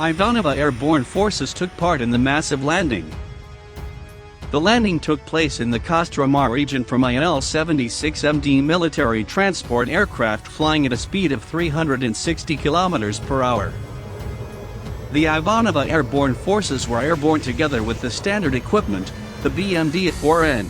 Ivanova Airborne Forces took part in the massive landing. The landing took place in the Kostroma region from IL-76MD military transport aircraft flying at a speed of 360 km per hour. The Ivanova Airborne Forces were airborne together with the standard equipment, the BMD-4M.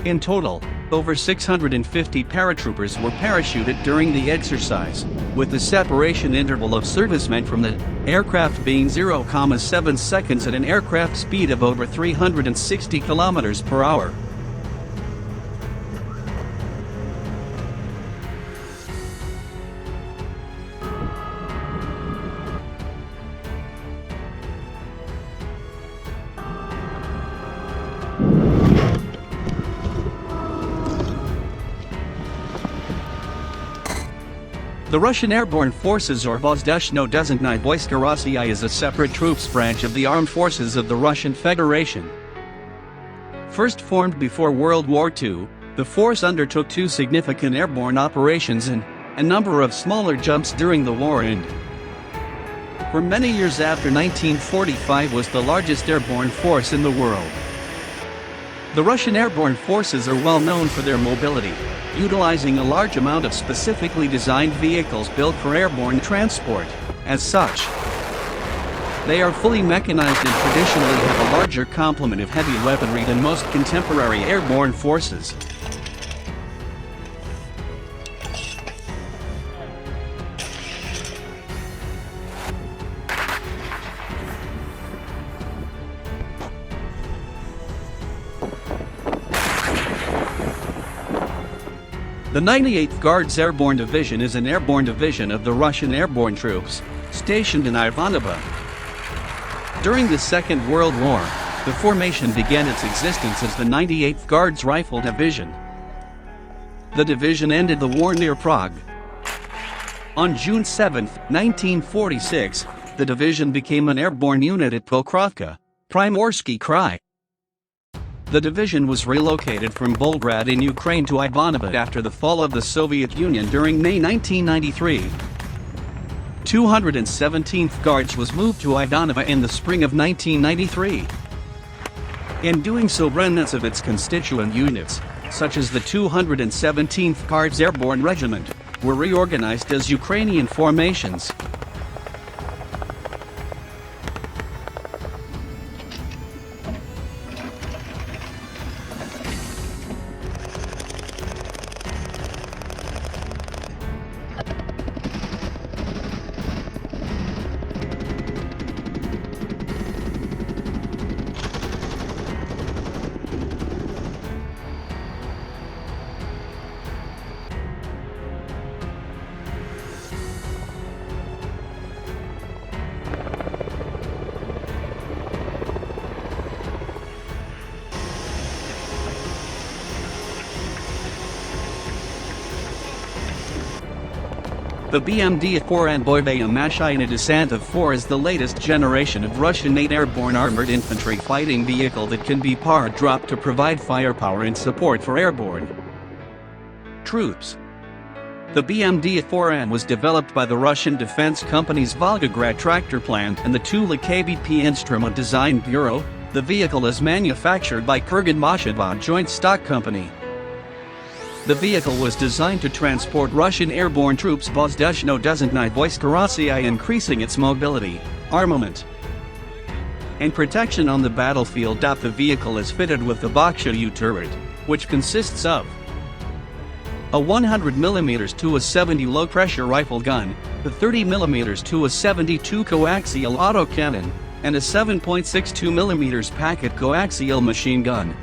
In total, over 650 paratroopers were parachuted during the exercise, with the separation interval of servicemen from the aircraft being 0.7 seconds at an aircraft speed of over 360 km per hour. The Russian Airborne Forces, or Vozdeshno Designate Voiska, is a separate troops branch of the armed forces of the Russian Federation. First formed before World War II, the force undertook 2 significant airborne operations and a number of smaller jumps during the war, and for many years after 1945 was the largest airborne force in the world. The Russian Airborne Forces are well known for their mobility, utilizing a large amount of specifically designed vehicles built for airborne transport. As such, they are fully mechanized and traditionally have a larger complement of heavy weaponry than most contemporary airborne forces. The 98th Guards Airborne Division is an airborne division of the Russian Airborne Troops, stationed in Ivanova. During the Second World War, the formation began its existence as the 98th Guards Rifle Division. The division ended the war near Prague. On June 7, 1946, the division became an airborne unit at Pokrovka, Primorsky Krai. The division was relocated from Volgograd in Ukraine to Ivanova after the fall of the Soviet Union during May 1993. 217th Guards was moved to Ivanova in the spring of 1993. In doing so, remnants of its constituent units, such as the 217th Guards Airborne Regiment, were reorganized as Ukrainian formations. The BMD-4M Boyevaya Mashina Desanta-4 is the latest generation of Russian airborne armored infantry fighting vehicle that can be power-dropped to provide firepower and support for airborne troops. The BMD-4M was developed by the Russian defense companies Volgograd Tractor Plant and the Tula KBP Instrument Design Bureau. The vehicle is manufactured by Kurganmashzavod Joint Stock Company. The vehicle was designed to transport Russian airborne troops Vozdeshno Designate Voiska, increasing its mobility, armament, and protection on the battlefield. The vehicle is fitted with the Bakhcha-U turret, which consists of a 100mm to a 70 low-pressure rifle gun, a 30mm to a 72 coaxial autocannon, and a 7.62mm packet coaxial machine gun.